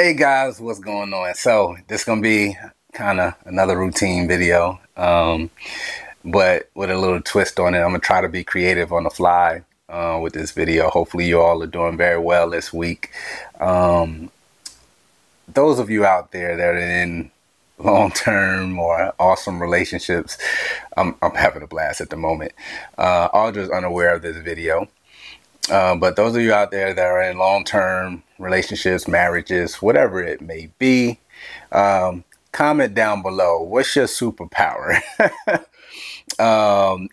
Hey guys, what's going on? So this is gonna be kind of another routine video, but with a little twist on it. I'm gonna try to be creative on the fly with this video. Hopefully you all are doing very well this week. Those of you out there that are in long-term or awesome relationships, I'm having a blast at the moment. Audra's unaware of this video. But those of you out there that are in long-term relationships, marriages, whatever it may be, comment down below. What's your superpower? um,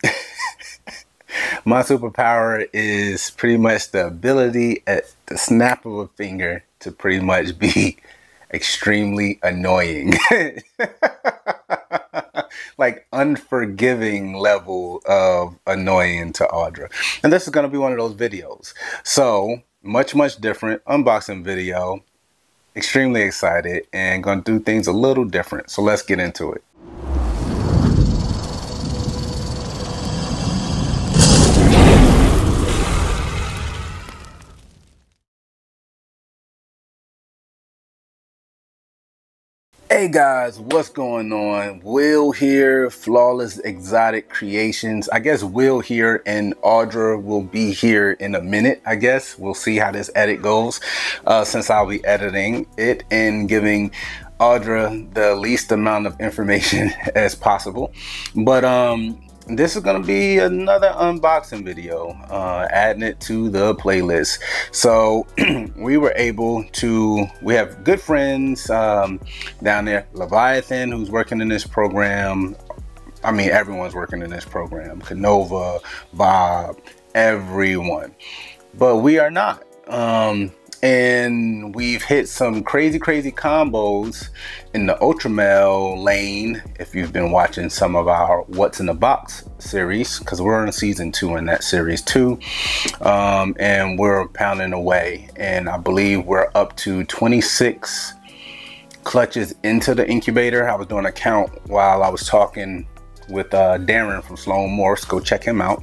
my superpower is pretty much the ability at the snap of a finger to pretty much be extremely annoying. Like unforgiving level of annoying to Audra. And this is going to be one of those videos. So much different unboxing video. Extremely excited and going to do things a little different. So let's get into it. Hey guys, what's going on? Will here, Flawless Exotic Creations. I guess Will here and Audra will be here in a minute, I guess. We'll see how this edit goes since I'll be editing it and giving Audra the least amount of information as possible. But this is going to be another unboxing video, adding it to the playlist. So we were able to, we have good friends down there, Leviathan, who's working in this program. I mean, everyone's working in this program, Canova, Bob, everyone, but we are not. And we've hit some crazy combos in the Ultra Male lane. If you've been watching some of our What's in the Box series, because we're in season 2 in that series too, and we're pounding away. And I believe we're up to 26 clutches into the incubator. I was doing a count while I was talking with Darren from Sloan Morse. Go check him out.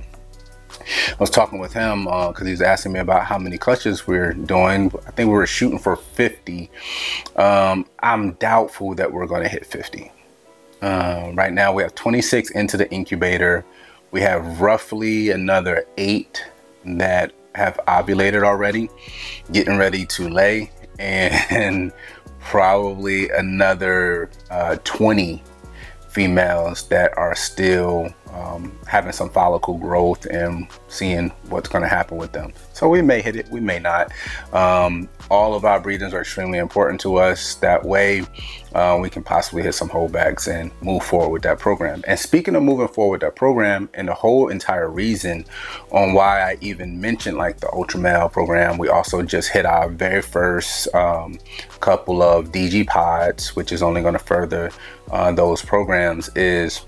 I was talking with him because he was asking me about how many clutches we're doing. I think we were shooting for 50. I'm doubtful that we're going to hit 50. Right now we have 26 into the incubator. We have roughly another 8 that have ovulated already, getting ready to lay, and probably another 20 females that are still having some follicle growth and seeing what's going to happen with them. So we may hit it, we may not. All of our breedings are extremely important to us. That way we can possibly hit some holdbacks and move forward with that program. And speaking of moving forward with that program, and the whole entire reason on why I even mentioned like the Ultra Male program, we also just hit our very first couple of DG pods, which is only going to further those programs. Is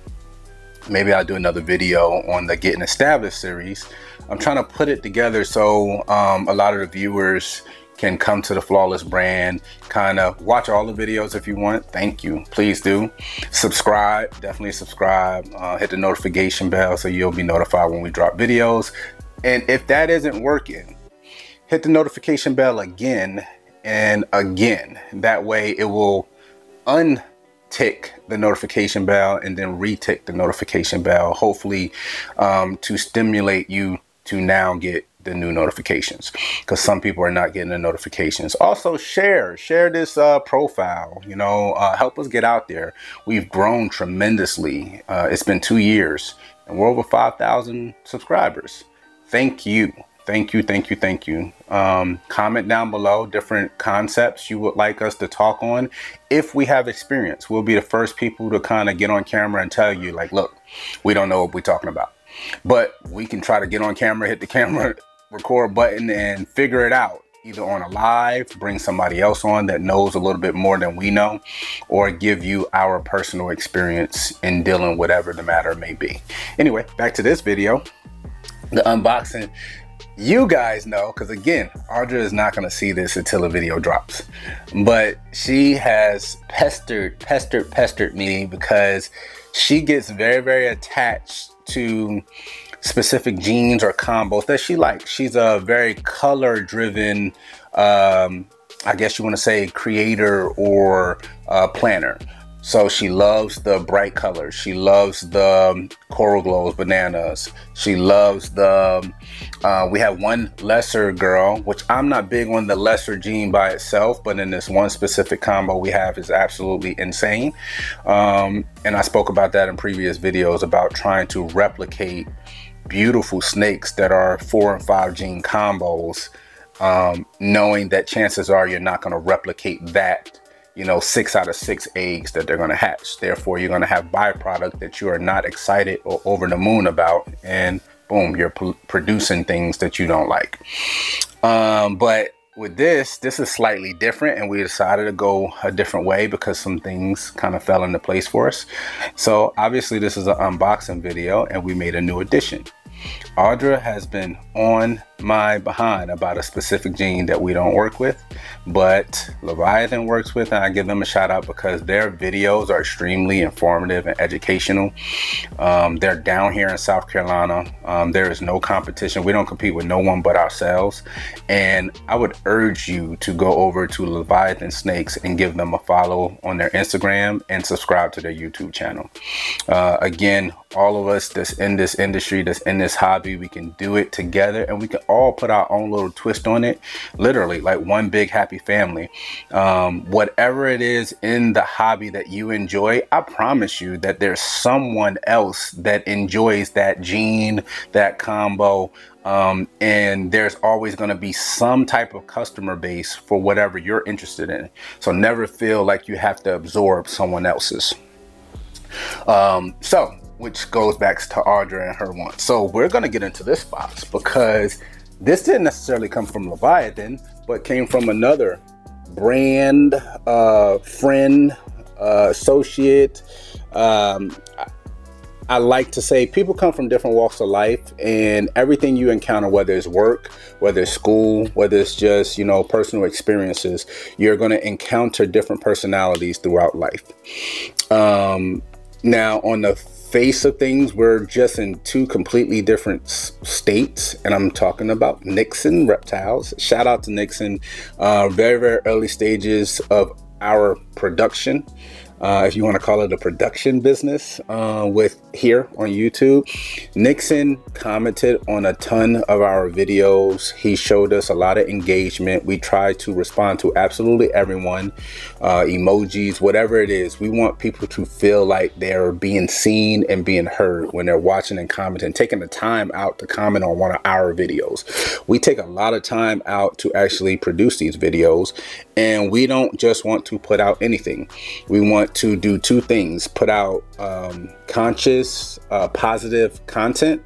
maybe I'll do another video on the Getting Established series. I'm trying to put it together so a lot of the viewers can come to the Flawless brand, kind of watch all the videos if you want. Thank you, please do. Subscribe, definitely subscribe. Hit the notification bell so you'll be notified when we drop videos. And if that isn't working, hit the notification bell again and again. That way it will untick the notification bell and then retick the notification bell, hopefully to stimulate you to now get the new notifications, because some people are not getting the notifications. Also share this profile, you know, help us get out there. We've grown tremendously. It's been 2 years and we're over 5,000 subscribers. Thank you. Thank you. Comment down below different concepts you would like us to talk on. If we have experience, we'll be the first people to kind of get on camera and tell you, like, look, we don't know what we're talking about, but we can try to get on camera, hit the camera record button and figure it out, either on a live, bring somebody else on that knows a little bit more than we know, or give you our personal experience in dealing with whatever the matter may be. Anyway, back to this video, the unboxing. You guys know, because again, Audra is not going to see this until the video drops, but she has pestered me because she gets very attached to specific genes or combos that she likes. She's a very color driven I guess you want to say, creator or planner. So she loves the bright colors. She loves the coral glows bananas. She loves the, we have one lesser girl, which I'm not big on the lesser gene by itself, but in this one specific combo we have is absolutely insane. And I spoke about that in previous videos about trying to replicate beautiful snakes that are 4 and 5 gene combos, knowing that chances are you're not going to replicate that, 6 out of 6 eggs that they're going to hatch. Therefore, you're going to have byproduct that you are not excited or over the moon about, and boom, you're producing things that you don't like. But with this is slightly different, and we decided to go a different way because some things kind of fell into place for us. So obviously this is an unboxing video, and we made a new addition. Audra has been on my behind about a specific gene that we don't work with, but Leviathan works with, and I give them a shout out because their videos are extremely informative and educational. They're down here in South Carolina. There is no competition. We don't compete with no one but ourselves, and I would urge you to go over to Leviathan Snakes and give them a follow on their Instagram and subscribe to their YouTube channel. Again, all of us that's in this industry, that's in this hobby, we can do it together, and we can all put our own little twist on it, literally like one big happy family. Whatever it is in the hobby that you enjoy, I promise you that there's someone else that enjoys that gene, that combo, and there's always going to be some type of customer base for whatever you're interested in. So never feel like you have to absorb someone else's. Which goes back to Audra and her one. So we're going to get into this box because this didn't necessarily come from Leviathan, but came from another brand, friend, associate. I like to say people come from different walks of life, and everything you encounter, whether it's work, whether it's school, whether it's just, personal experiences, you're going to encounter different personalities throughout life. Now, on the face of things, we're just in 2 completely different states, and I'm talking about Nixon Reptiles. Shout out to Nixon. Very, very early stages of our production, if you want to call it a production business, with here on YouTube. Nixon commented on a ton of our videos. He showed us a lot of engagement. We try to respond to absolutely everyone, emojis, whatever it is. We want people to feel like they're being seen and being heard when they're watching and commenting, taking the time out to comment on one of our videos. We take a lot of time out to actually produce these videos, and we don't just want to put out anything. We want to do 2 things: put out conscious, positive content,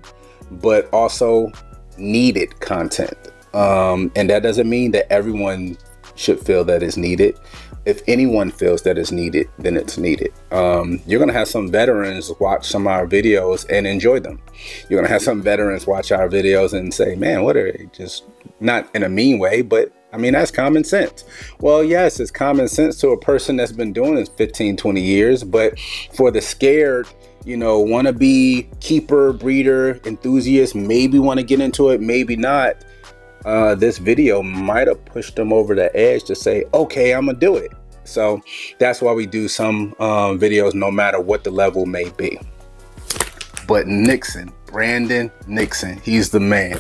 but also needed content. And that doesn't mean that everyone should feel that it's needed. If anyone feels that it's needed, then it's needed. You're gonna have some veterans watch some of our videos and enjoy them. You're gonna have some veterans watch our videos and say, man, what are they? Just not in a mean way, but I mean, that's common sense. Well, yes, it's common sense to a person that's been doing this 15, 20 years, but for the scared, wanna-be keeper, breeder, enthusiast, maybe want to get into it, maybe not, this video might have pushed them over the edge to say, okay, I'm gonna do it. So that's why we do some videos, no matter what the level may be. But Nixon, Brandon Nixon, he's the man.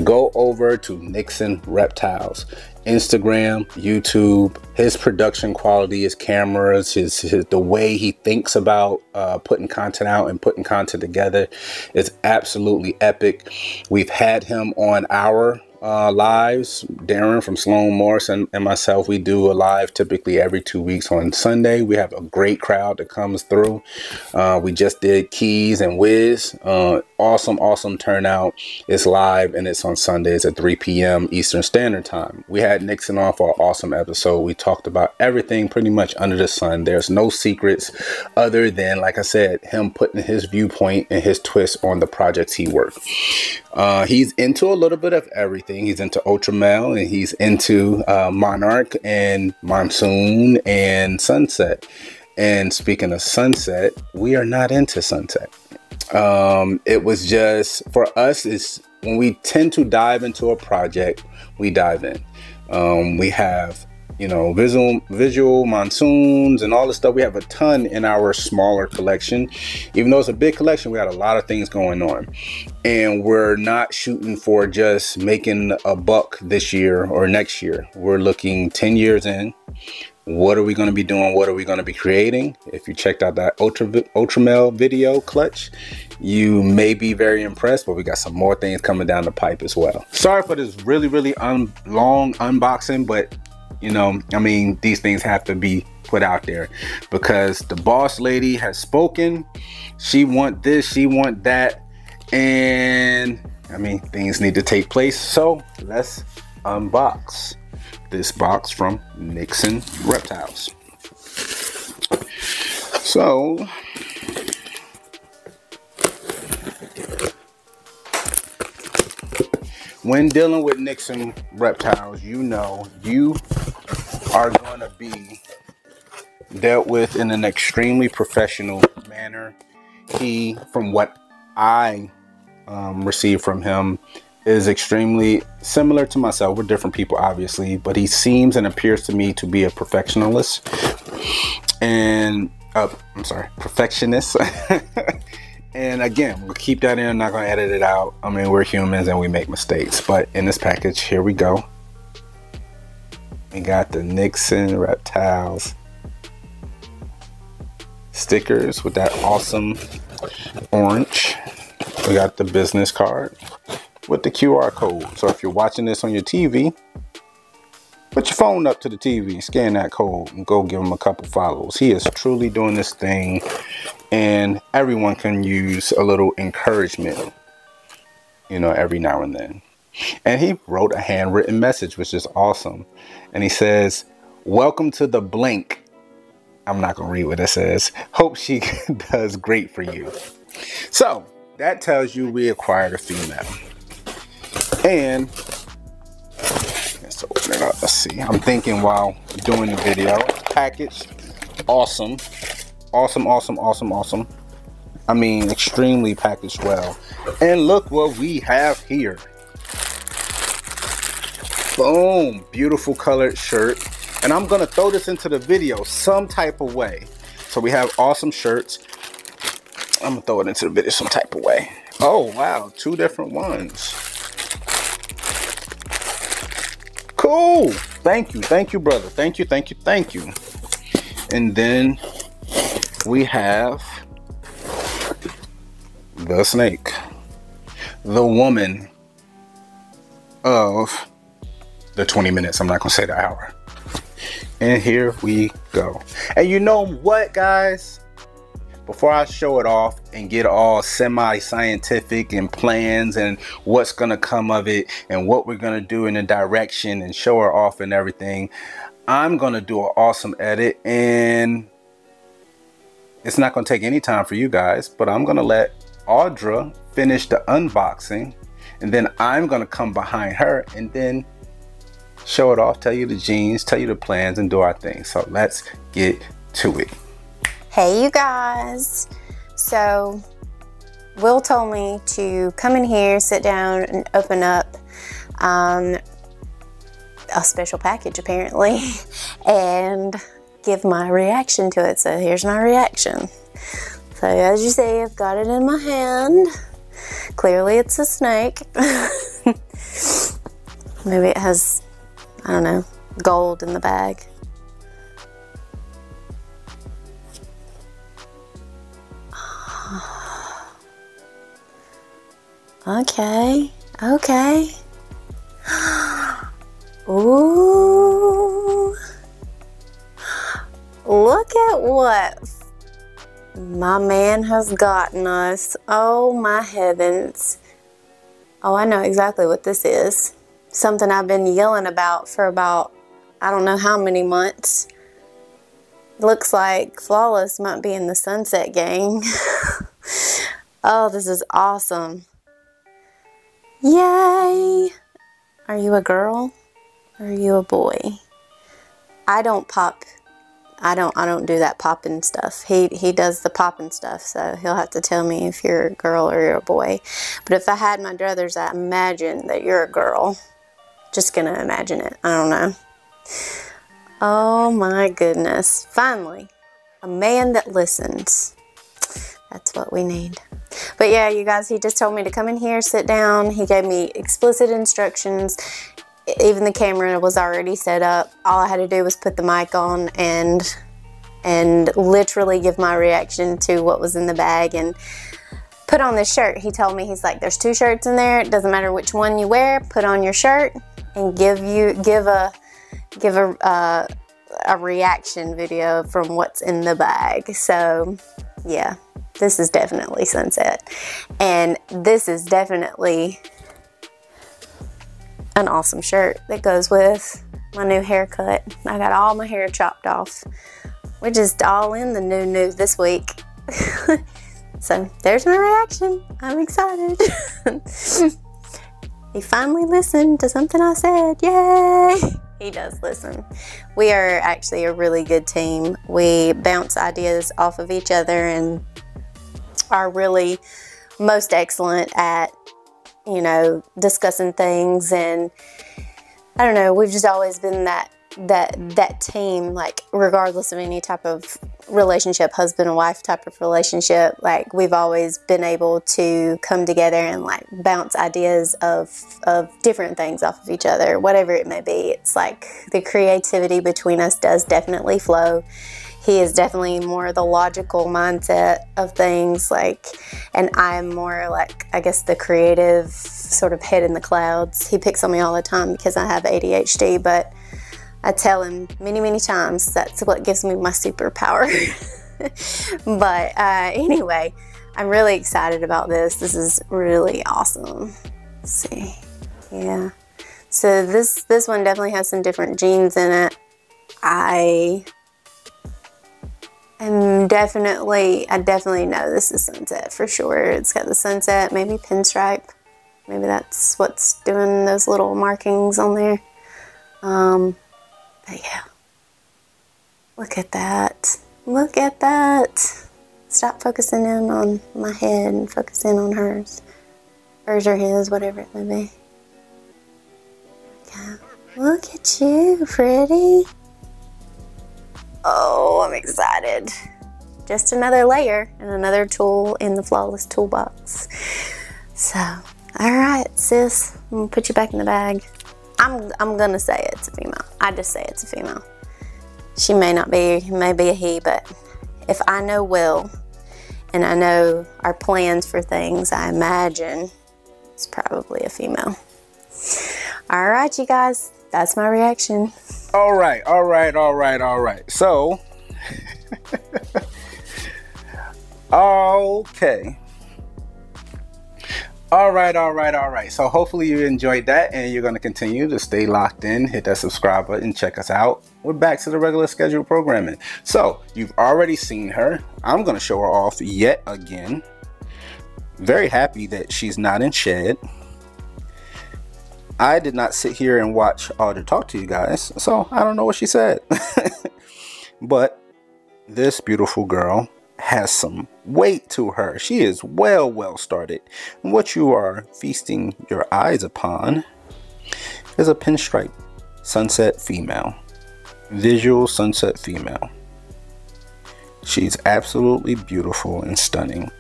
Go over to Nixon Reptiles, Instagram, YouTube. His production quality, his cameras, the way he thinks about putting content out and putting content together is absolutely epic. We've had him on our lives. Darren from Sloan Morris and myself, we do a live typically every 2 weeks on Sunday. We have a great crowd that comes through. We just did Keys and Wiz. Awesome turnout. It's live and it's on Sundays at 3 p.m. Eastern Standard Time. We had Nixon on for an awesome episode. We talked about everything pretty much under the sun. There's no secrets other than, like I said, him putting his viewpoint and his twist on the projects he worked. He's into a little bit of everything. He's into Ultramel, and he's into Monarch and Monsoon and Sunset. And speaking of Sunset, we are not into Sunset. It was just, for us, is when we tend to dive into a project, we dive in. We have you know, visual monsoons and all this stuff. We have a ton in our smaller collection. Even though it's a big collection, we got a lot of things going on, and we're not shooting for just making a buck this year or next year. We're looking 10 years in. What are we going to be doing? What are we going to be creating? If you checked out that Ultramel video clutch, you may be very impressed, but we got some more things coming down the pipe as well. Sorry for this really long unboxing, but you know, I mean, these things have to be put out there because the boss lady has spoken. She want this, she want that, and I mean, things need to take place. So let's unbox this box from Nixon Reptiles. So when dealing with Nixon Reptiles, you know you are going to be dealt with in an extremely professional manner. He, from what I received from him, is extremely similar to myself. We're different people, obviously, but he seems and appears to me to be a perfectionist. And perfectionist. And again, we'll keep that in. I'm not gonna edit it out. I mean, we're humans and we make mistakes. But in this package, here we go. We got the Nixon Reptiles stickers with that awesome orange. We got the business card with the QR code. So if you're watching this on your TV, put your phone up to the TV, scan that code, and go give him a couple follows. He is truly doing this thing, and everyone can use a little encouragement, you know, every now and then. And he wrote a handwritten message, which is awesome. And he says, "Welcome to the blank." I'm not gonna read what it says. "Hope she does great for you." So that tells you we acquired a female. And let's open it up. Let's see. I'm thinking while doing the video, package, awesome. Awesome. I mean, extremely packaged well. And look what we have here. Boom, beautiful colored shirt. And I'm gonna throw this into the video some type of way. So we have awesome shirts. I'm gonna throw it into the video some type of way. Oh wow, 2 different ones. Cool. Thank you, brother. Thank you. And then we have the snake, the woman of the 20 minutes. I'm not gonna say the hour. And here we go. And you know what, guys? Before I show it off and get all semi-scientific and plans and what's gonna come of it and what we're gonna do in the direction and show her off and everything, I'm gonna do an awesome edit, and it's not gonna take any time for you guys, but I'm gonna let Audra finish the unboxing, and then I'm gonna come behind her and then show it off, tell you the genes, tell you the plans, and do our thing. So let's get to it. Hey you guys, so Will told me to come in here, sit down, and open up a special package apparently, and give my reaction to it. So here's my reaction. So as you see, I've got it in my hand. Clearly it's a snake. Maybe it has, I don't know, gold in the bag. Okay. Ooh. Look at what my man has gotten us. Oh my heavens. Oh, I know exactly what this is. Something I've been yelling about for about, I don't know how many months. Looks like Flawless might be in the Sunset Gang. Oh, this is awesome. Yay! Are you a girl? Or are you a boy? I don't pop. I don't do that popping stuff. He does the popping stuff, so he'll have to tell me if you're a girl or you're a boy. But if I had my druthers, I imagine that you're a girl. Just gonna imagine it. I don't know. Oh my goodness. Finally, a man that listens. That's what we need. But yeah, you guys, he just told me to come in here, sit down. He gave me explicit instructions. Even the camera was already set up. All I had to do was put the mic on and literally give my reaction to what was in the bag and put on this shirt. He told me, he's like, there's 2 shirts in there. It doesn't matter which one you wear. Put on your shirt and give a reaction video from what's in the bag. So yeah, this is definitely sunset, and this is definitely an awesome shirt that goes with my new haircut. I got all my hair chopped off. We're just all in the new this week. So there's my reaction. I'm excited. He finally listened to something I said. Yay! He does listen. We are actually a really good team. We bounce ideas off of each other and are really most excellent at, you know, discussing things. And I don't know, we've just always been that team, like regardless of any type of relationship, husband and wife type of relationship, like we've always been able to come together and like bounce ideas of different things off of each other, whatever it may be. It's like the creativity between us does definitely flow. He is definitely more the logical mindset of things, like, and I'm more like, I guess, the creative sort of head in the clouds. He picks on me all the time because I have ADHD, but I tell him many, many times that's what gives me my superpower. But anyway, I'm really excited about this. This is really awesome. Let's see. Yeah. So this one definitely has some different jeans in it. I definitely know this is sunset for sure. It's got the sunset, maybe pinstripe. Maybe that's what's doing those little markings on there. But yeah, look at that. Look at that. Stop focusing in on my head and focus in on hers. Hers or his, whatever it may be. Yeah. Look at you, pretty. Oh, I'm excited. Just another layer and another tool in the Flawless Toolbox. So, alright, sis. I'm gonna put you back in the bag. I'm gonna say it's a female. I just say it's a female. She may not be, may be a he, but if I know Will and I know our plans for things, I imagine it's probably a female. All right, you guys, that's my reaction. All right. So, okay. All right. So hopefully you enjoyed that and you're going to continue to stay locked in, hit that subscribe button, check us out. We're back to the regular scheduled programming. So you've already seen her. I'm going to show her off yet again. Very happy that she's not in shed. I did not sit here and watch Audra talk to you guys, so I don't know what she said. But this beautiful girl has some weight to her. She is well started. And what you are feasting your eyes upon is a pinstripe sunset female. Visual sunset female. She's absolutely beautiful and stunning.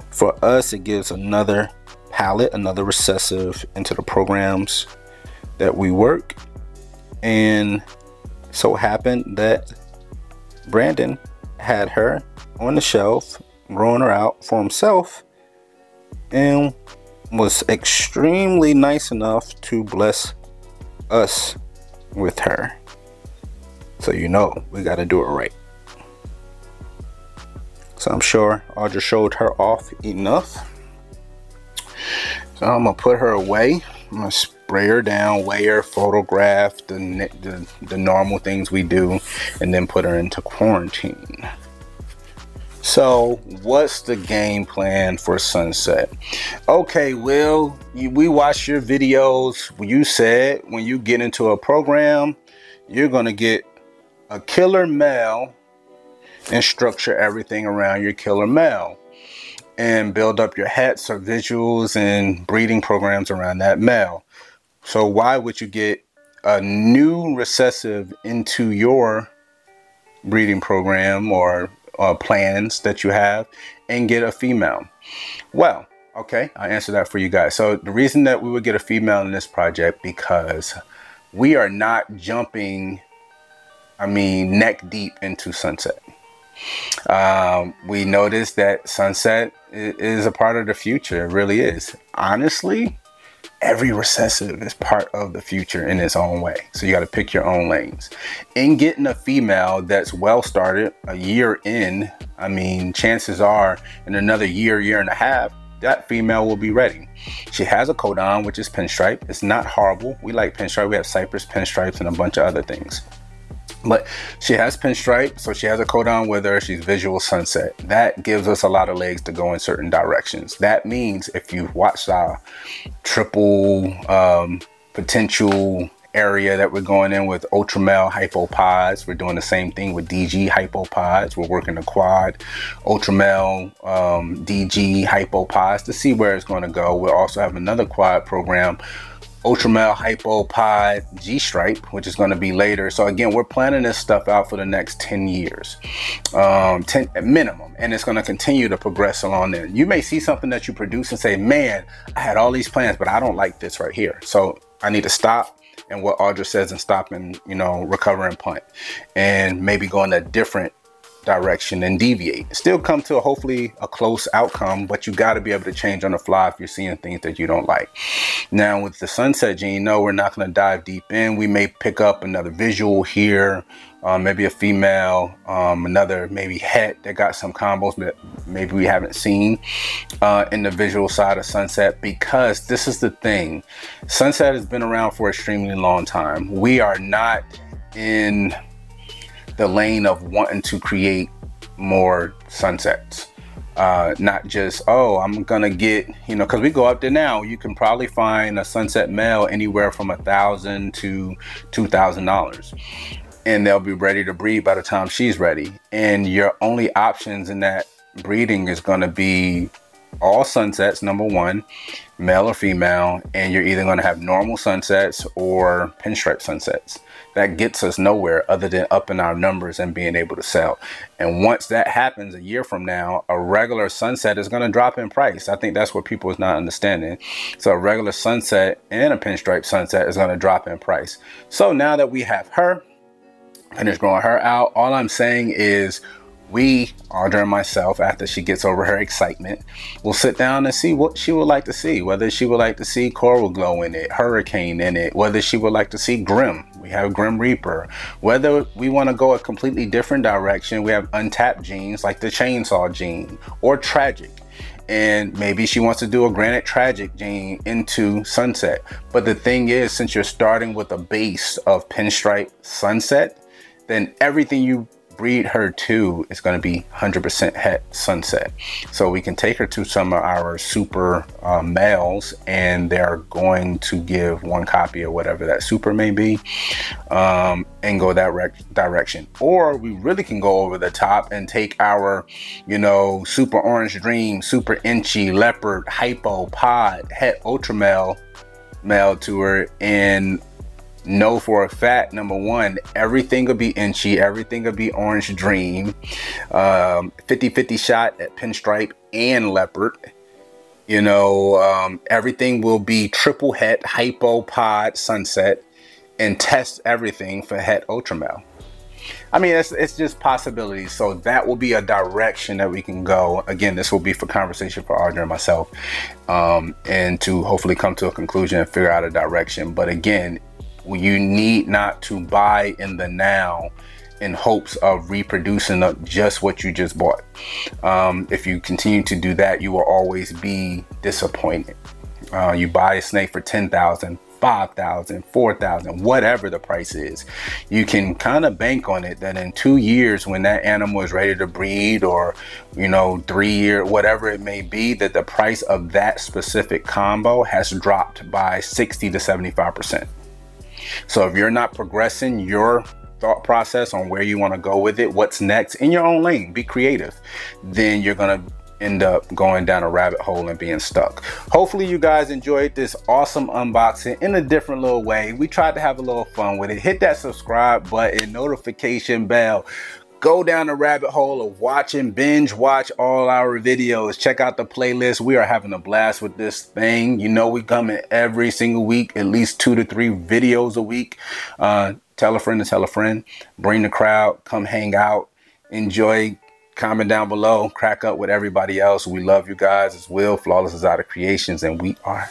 For us, it gives another palette, another recessive into the programs that we work. And so happened that Brandon had her on the shelf, growing her out for himself, and was extremely nice enough to bless us with her. So you know we got to do it right. So I'm sure Audra showed her off enough. So I'm gonna put her away. I'm gonna spray her down, weigh her, photograph the normal things we do, and then put her into quarantine. So what's the game plan for sunset? Okay, Will, we watched your videos. You said when you get into a program, you're gonna get a killer male and structure everything around your killer male and build up your hats or visuals and breeding programs around that male. So why would you get a new recessive into your breeding program or plans that you have and get a female? Well, okay, I answered that for you guys. So the reason that we would get a female in this project, because we are not jumping, neck deep into sunset. We noticed that sunset is a part of the future. It really is. Honestly, every recessive is part of the future in its own way. So you got to pick your own lanes. In getting a female that's well started, a year in, chances are in another year and a half, that female will be ready. She has a codon, which is pinstripe. It's not horrible. We like pinstripe. We have cypress pinstripes and a bunch of other things. But she has pinstripe, so she has a codon with her. She's visual sunset. That gives us a lot of legs to go in certain directions. That means if you've watched our triple potential area that we're going in with ultra male hypopods, we're doing the same thing with DG hypopods. We're working the quad ultra male DG hypopods to see where it's going to go. We'll also have another quad program, ultra male hypopod G stripe, which is going to be later. So again, we're planning this stuff out for the next 10 years, 10 minimum, and it's going to continue to progress along there. You may see something that you produce and say, man, I had all these plans, but I don't like this right here, so I need to stop. And what Audra says, and stop and, recover and punt, and maybe go in a different direction and deviate. Still come to hopefully a close outcome, but you got to be able to change on the fly if you're seeing things that you don't like. Now with the sunset gene, no, we're not going to dive deep in. We may pick up another visual here, maybe a female, another maybe het that got some combos that maybe we haven't seen in the visual side of sunset, because this is the thing. Sunset has been around for an extremely long time. We are not in the lane of wanting to create more sunsets. Not just, oh, I'm gonna get, because we go up there now, you can probably find a sunset male anywhere from $1,000 to $2,000, and they'll be ready to breed by the time she's ready. And your only options in that breeding is going to be all sunsets, number one, male or female, and you're either going to have normal sunsets or pinstripe sunsets. That gets us nowhere other than upping our numbers and being able to sell. And once that happens, a year from now, a regular sunset is going to drop in price. I think that's what people is not understanding. So a regular sunset and a pinstripe sunset is going to drop in price. So now that we have her, finish growing her out, all I'm saying is we, Audra and myself, after she gets over her excitement, will sit down and see what she would like to see. Whether she would like to see Coral Glow in it, Hurricane in it, whether she would like to see Grim. We have Grim Reaper. Whether we want to go a completely different direction, we have untapped genes like the Chainsaw gene or Tragic. And maybe she wants to do a Granite Tragic gene into Sunset. But the thing is, since you're starting with a base of pinstripe Sunset, then everything you breed her to is going to be 100% het sunset. So we can take her to some of our super males, and they're going to give one copy of whatever that super may be, and go that direction. Or we really can go over the top and take our, super orange dream, super inchy, leopard, hypo, pod, het, ultra male to her, and know for a fact, number one, everything will be inchy, everything will be orange dream, 50-50 shot at pinstripe and leopard. Everything will be triple het, hypo, pod, sunset, and test everything for het ultramel. It's just possibilities. So that will be a direction that we can go. Again, this will be for conversation for Audra and myself, and to hopefully come to a conclusion and figure out a direction. But again, you need not to buy in the now in hopes of reproducing just what you just bought. If you continue to do that, you will always be disappointed. You buy a snake for $10,000, $5,000, $4,000, whatever the price is. You can kind of bank on it that in 2 years, when that animal is ready to breed, or 3 years, whatever it may be, that the price of that specific combo has dropped by 60 to 75%. So if you're not progressing your thought process on where you want to go with it, what's next in your own lane, be creative, then you're going to end up going down a rabbit hole and being stuck. Hopefully you guys enjoyed this awesome unboxing in a different little way. We tried to have a little fun with it. Hit that subscribe button, notification bell. Go down the rabbit hole of watching, binge watch all our videos. Check out the playlist. We are having a blast with this thing. You know, we come in every single week, at least 2 to 3 videos a week. Tell a friend to tell a friend. Bring the crowd. Come hang out. Enjoy. Comment down below. Crack up with everybody else. We love you guys. It's Will, Flawless is Out of Creations, and we are